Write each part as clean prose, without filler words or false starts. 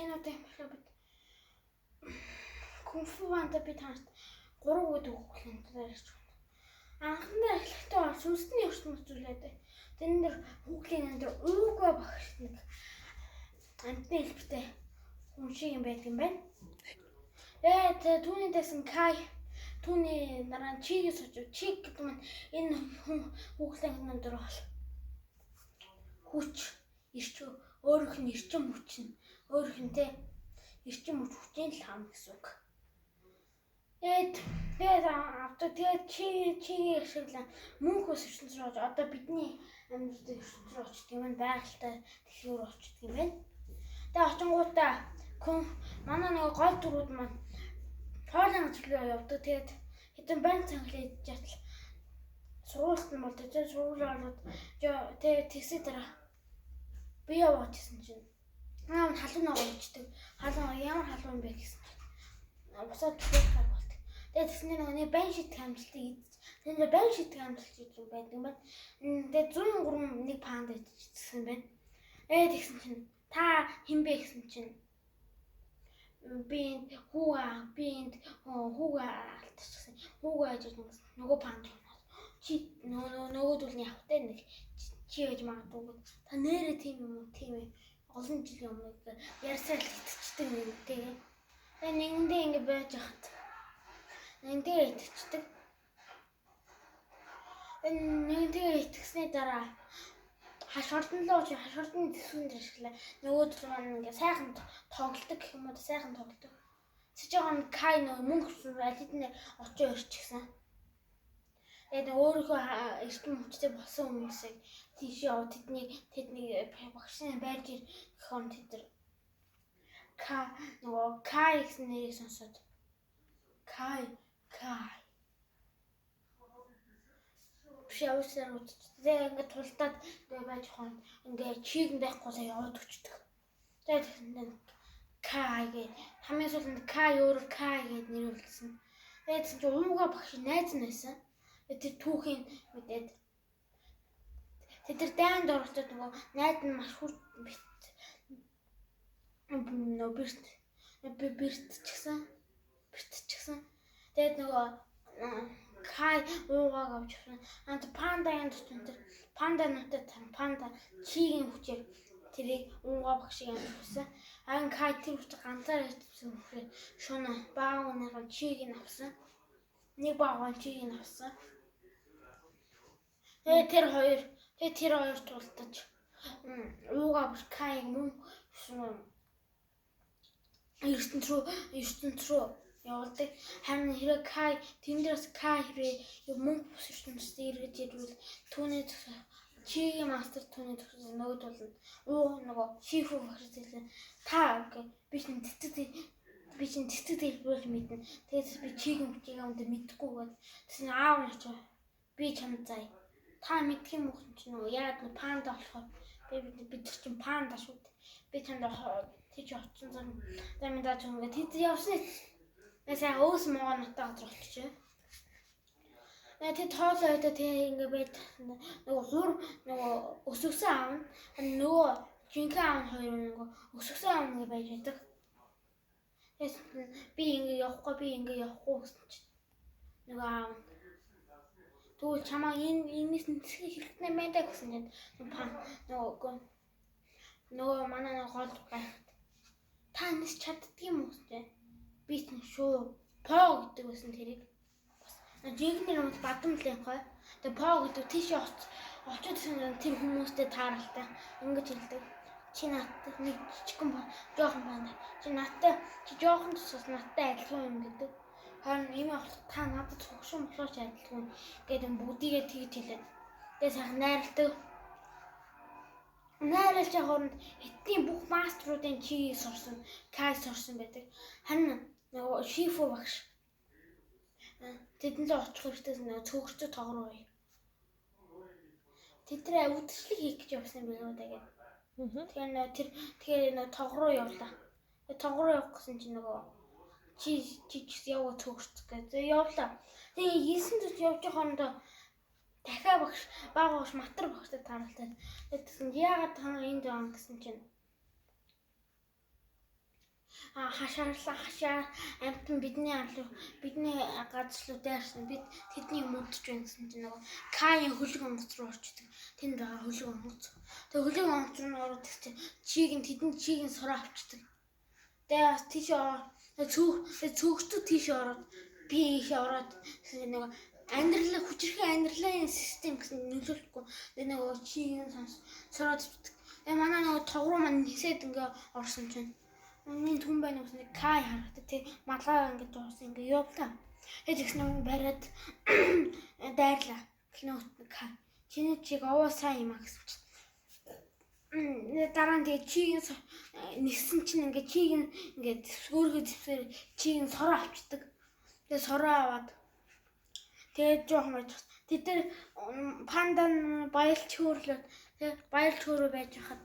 Энэ одоо юм болоо бид кунфу панда би таньд 3 гэдэг үгтэй ярьж байна. Анхандаа эхлэхдээ бол сүнсний ертөнц зүйлээд тэн дээр хүүхлийн энэ уугаа багш нэг амтны хэлбэртэй хүн шиг юм байдаг юм байна. Тэгээд түүний дэсэн Кай түүний дараа чигээс очив. Чиг гэдэг нь энэ хүүхлийн энэ дээр бол хүч өөрийнх нь эрчим хүч нь өөрийнх нь эрчим хүчийн л хам гэсэн үг. Тэгээд чи ашиглан мөнхөөс ертөнц рүү очиж одоо бидний амьдралд ертөнц рүү очиж тийм ээ байгальтай дэлхий рүү очиж тийм ээ. Тэгээд очингуудаа манай нэг гол дөрүүд маань хоолын ажил явдаг. Тэгээд хэдэн байн цанхлаа идэж ятал сургуульд нь болдог. Тэгээд сургуулиуд тэгээд тэгсээ дараа би яваачсан чинь халуун аваачдаг. Халуун ямар халуун юм бэ гэсэн. Усаад төлөв болдог. Тэгээд тэгснээр нэг байн шидэх амжилтыг идэж. Тэгээд байн шидэх амжилт гэдэг юм байдаг юм байна. Тэгээд 103 нэг панд идчихсэн байна. Тэгсэн чинь та хэн бэ гэсэн чинь би хүүгээ алдчихсан. Хүүгээ ажиж нөгөө панд чи нөгөө дүүлний автай нэг чи яж магадгүй. Та нэрээ тийм юм уу? Тийм ээ. Олон жилийн өмнө ярьсаар л идчихдэг юм тийм. Тэгээд нэгэндээ ингэ байж хат. Нэгэндээ идчихдэг. Нэгэндээ итгэсний дараа хашгирдан төсвөнд ашиглаа. Нөгөө төсвөн маань ингэ сайхан тоглолдог гэх юм уу? Сайхан тоглолдог. Сэжигэн Кай нөгөө мөнгө аль хэдийн очоо ирчихсэн. Тэгээд өөрийнхөө эрдэм хүчтэй болсон хүмүүсийг тийш яваад тэдний багшийн байж ирэх он тэд нөгөө Кай гэсэн нэрийг сонсоод Кай шавсаар үзчихээ ингээд тултаад байж хон ингээд чиг байхгүй яваад өчтдөг. Тэгээд Кай гэ хамгийн сүүлд Кай өөрөө Кай гэд нэрвэлсэн. Тэгээд чи уугаа багш найз нь байсан. Тэр түүхийн мэдээд тэр дайнд оролцоод нөгөө найз нь маш хүрт бэртчихсэн. Тэгээд нөгөө Кай уугааг авч явсан. Пандагийн дотор тэр пандануудад панда чигийн хүчээр тэрийг уугаа багшиг амжуулсан. Кай тэр хүч ганцаар ирсэн хүхээр шуна баагнаар чигийг авсан. Нэг баагаан чигийг авсан. Тэгээд тэр хоёр тултаж уугаа багш Кайг мөн ертөнц рүү явуулдаг. Харин хэрэг Кай тэндээс Кай хэрэг мөн ертөнцөд эргэж ирвэл түүний чигийн мастер түүний нөгөөд бол нөгөө шифу багш хэлсэн. Та би чинь цэцэг дэлбүүл мэднэ. Тэгээд би чигийн хүчийг амд мэдхгүй гээд тэгсэн аав нь очив. Би чамд заяа. Та мэдх юм уу чинь нөгөө яг панда болохоор бид чинь панда шүү дээ. Би чамд тийч очсон зам замдаа ч ингээд тэд явсан. Ясаа өөс могонотой газар очив. Тэд тоолоо өдөө тэг ингээд байд нөгөө өсөсөн аав нь нөгөө жинхэнэ аав нь хоёр нөгөө өсөсөн аав нь байж байдаг. Би ингээд явахгүй гэсэн чинь нөгөө аав тэгвэл чамаа энэс нэтсхийг хэлтнэ мэдээ гэсэн чинь нөгөө манай нэг гол гайхад та энэс чаддгийм үү гэж би чинь шүү по гэдэг байсан тэрийг бас жигнэр юм бадамлын хой тэг по гэдэг тийш очиж тэр хүмүүстэй тааралтай ингэж хэлдэг чи надтай нэг жижигхэн жоохон байна чи надтай чи жоохон тусаас надтай адилхан юм гэдэг харин ийм авах та надад цогшин болооч адилхан гэдэг бүгдийгээ тэгж хэлээд тэгээ сайхан найрлж хооронд хэтийн бүх мастеруудын чигийг сурсан Кай сурсан байдаг. Харин нөгөө шифу багш тэдэнд л очих хэрэгтэй цөөхөрчөд тоглоо. Тэдрээ үдшилэг хийх гэж явсан юм байна гэдэг. Тэгэхээр нөгөө тоглоо явлаа. Тоглоо явах гэсэн чинь нөгөө чи яваа цөөхөрч гэдэг явлаа. Тэгээ 9 төч явж хоорондоо дахиад багш матар багштай тааралтай. Тэгсэн яагаад та энд байгаа гэсэн чинь хашаа амтан бидний газар руу дайрсан бид тэдний мөдөж байна гэсэн чинь нөгөө Каин хөлөг онгоц руу орчдөг. Тэнд байгаа хөлөг онгоц. Тэгээ хөлөг онгоц руу ороод тэдэнд чийг нь сураа авчдаг. Тэгээ бас тийш цөөхтөд тийш ороод би ийшээ ороод нөгөө амьдралаа хүчрхэн амьдралын систем гэсэн нөлөөлөхгүй. Тэгээ нөгөө чийг нь сураад авчдаг. Тэгээ манай нөгөө тогруу маань нисээд ингээ орсон чинь миний түн байна гэсэн Кай харагдав. Тэг малгай ингээд дууссан ингээд явлаа. Тэгээд ихс нэг бариад дайрлаа. Клиент Кай. Чиний чиг овоо сайн юм а гэсэн чинь. Дараа нь тэгээд чиг ниссэн чинь ингээд чиг ингээд өөргөө зэвсээр чиг сороо авчдаг. Тэгээд сороо аваад тэгээд жоох мэж. Тэд тэр пандан баялч хөөрлөө. Тэгээд баялч хөөрөө байж хахад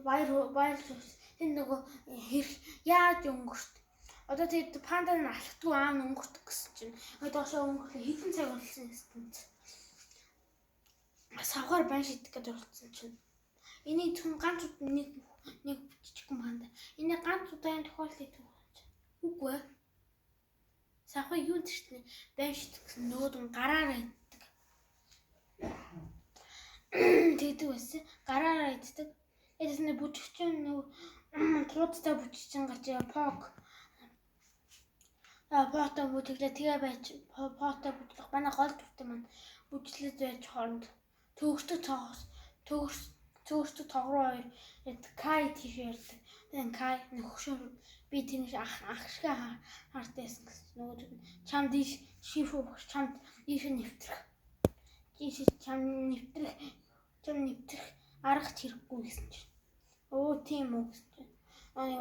баяр энэ нөгөө яаж өнгөрт. Одоо тэгээд панда нь алхдгүй аан өнгөртөх гэсэн чинь доошоо өнгөрлөө хэдэн цаг болсон юм. Савгаар байн шидэх гэж болсон чинь. Энийг түн ганц нэг жижигхэн панда. Энийг ганц удаан тохиолдолтой түүх. Үгүй ээ. Савхаа юу гэжтэй байн шидэх гэсэн нөгөө гараараа иддэг. Тэгдэг байсан. Гараараа иддэг. Эцэс нэг бүжигчин нөгөө туудтай бүжигчин гарч пок. Фото бүжиглээ тэгээ байж фото бүжиглэх манай гол дүртэй маань бүжиглээд байж хооронд төгсдөг тогроо хоёр Кай тийш ярьдаг. Тэгээ Кай нөхшөр би тэнийш ах шиг хартайсан гэсэн нөгөө чамд ийш шифу чамд ийш нэвтрэх. Ийш чам нэвтрэх арга хэрэггүй гэсэн чинь. Оо тийм үү гэсэн чинь.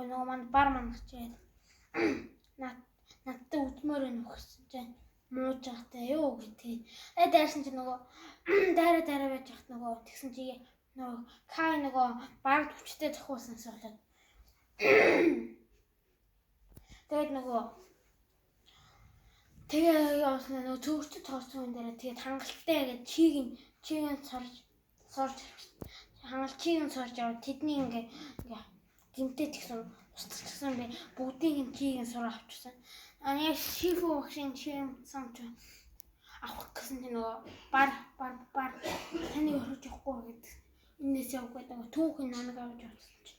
Нөгөө манд бар мангч яа. Надтай үдмээр нөхсөн чинь мууж байгатай юу гэдэг. Дайрсан чинь нөгөө дайраа байж хат нөгөө тэгсэн чи нөгөө Кай нөгөө баг хүчтэй зохиулснаас болоод. Тэгээд нөгөө тэгээ явсан нөгөө цөөртөд тооцсон юм дээр тэгээд хангалттай гэж чигийн сорж хангалтчийг сорж яваад тэдний ингээ гимтэй тэгсэн устгацсан би бүгдийг чигийн сураа авчихсан. Яг шифу багшийн чим самч авах гэсэн тийм нөгөө бар таны өрөж явахгүй гэдэг. Инээс явахгүй нөгөө түүхэн намайг авч явуулсан чи.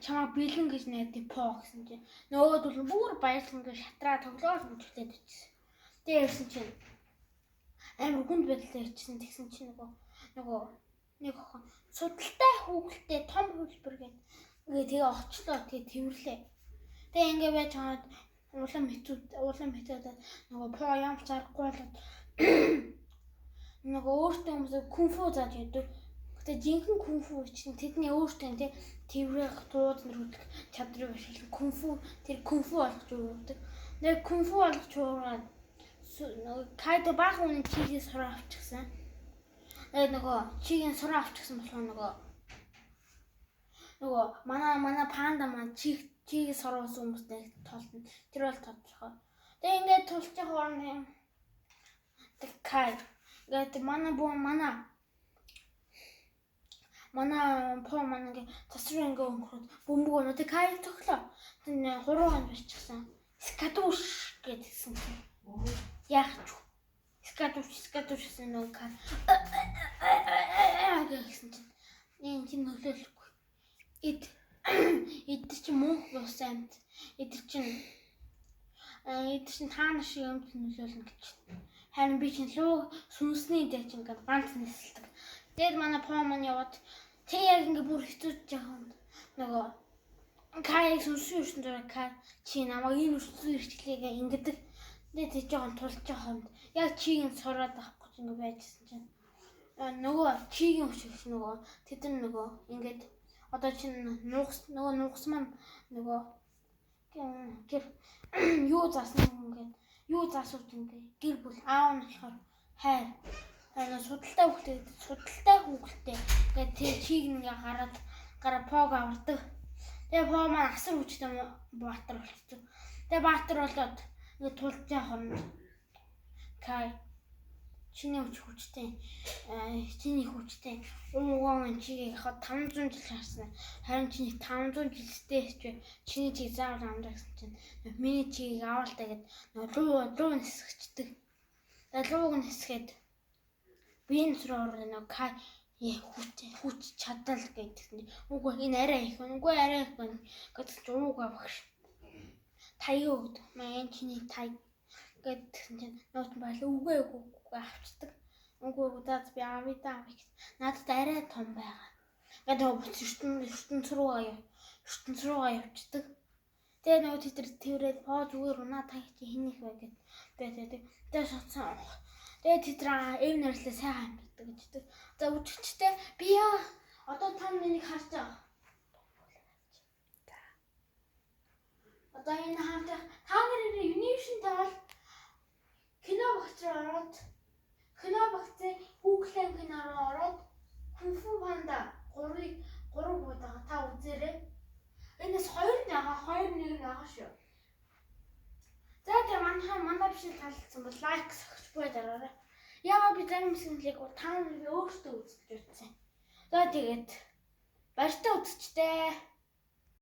Чамаа бэлэн гэж найдаа по гэсэн чи. Нөгөөд бол бүр баярлан ингээ шатраа тоглоол мөчлээд бичсэн. Тэгээ ярьсан чинь амар хүнд байдлаар ярьсан тэгсэн чи нөгөө нэг охин судалтай хүүхэлтэй том хөлбөр гээд тэгээ очлоо тэгээ тэрвэрлээ. Тэгээ ингээ байж хаад улам хэтүүд нөгөө по ям царахгүй болоод нөгөө өөртөө хүмүүс кунфу зааж яадаг. Гэтэ жинхэнэ кунфу чинь тэдний өөртөө тий тэрврэх дууд нэрүүд чадрыг ашиглан кунфу болгож өгдөг. Нэг кунфу болгож өгөөд нөгөө кайд баг үний чигийн сураа авчихсан. Нөгөө чигийн сураа авчихсан болохоор нөгөө манай панда маань чигийн сураасан хүмүүстэй толно. Тэр бол тодорхой. Тэгээ ингээд тулж байгаа хооронд тэг кай. Тэгээд манай по маань ингээд тасруу ингээд өнгөрөөд бөмбөг өнөө тэг кай тоглоо. Тэг хуруугаар бичсэн. Скатуш гэдгсэн. Яах вэ? Скатуш гэсэн нөгөө кай. Гэсэн чинь энэ чинь нөлөөлөхгүй. Эд чинь мөнх бус амт. Эд чинь таана шиг юмд нөлөөлнө гэж. Харин би чинь луу сүнсний дэж ингээд ганц нисэлдэг. Тэгээд манай по маань яваад тэг яг ингээд бүр хэцүүж байгаа юм. Нөгөө кай сүнсний өршин дээр кай чи намайг энэ өршин ирчлээгээ ингээд тэг жоохон тулж байгаа юм. Яг чигийн сураад авах гэж ингээд байжсэн чинь нөгөө чигийн өчгс нөгөө тэдэн нөгөө ингээд одоо чинь нуугс маань нөгөө гэр юу заасан ингээд юу заасууд ингээд гэр бүл аав нь болохоор хайр судалтай хүүхэлтэй ингээд тэр чиг ингээ гараа пог авардаг. Тэгээ по маань асар хүчтэй баатар болчихсон. Тэгээ баатар болоод ингээд тулж байгаа юм. Кай Чиний хүчтэй. Чиний хүчтэй. Ууган чигээ хад 500 жил харсан. Харин чиний 500 жилтэй ч чиний чиг заавал амжаа гэсэн чинь миний чигийг аваалтаа гэд руу нисгчдэг. Лууг нисгээд биеийн руу кай хүч чадал гэдэг. Үгүй энэ арай их. Үгүй арай их гэдэг чинь уугаа багш. Таяг өгд. Мэн чиний таяг гэдгсэн чинь нуут байл үгүй авчдаг. Үгүй даад би авъя даа. Надад арай том байгаа. Гэдэг ертөнц руугаа явчихдаг. Тэгээ нөгөө тэрээд поо зүгээр унаа та чи хинэх вэ гэд. Тэгээ соцсон. Тэгээ тэдраа эв нэрлээ сайхан амьддаг гэждэг. За үжигчтэй би яа одоо та миний харж байгаа. Одоо энэ хамтаа та нарын юнившнтэй бол кино багцраа ороод кино багцээ Google-ийн кино руу ороод Kung Fu Panda 3 удаа та үзээрэй. Энэс 2 нэг байгаа шүү. За тэгээ манай биш таалагдсан бол лайк сохиж дараарай. Яагаад би зарим мэсгэлийг та нар өөртөө үзэж утсан. За тэгээд баяртай үзэгчтэй.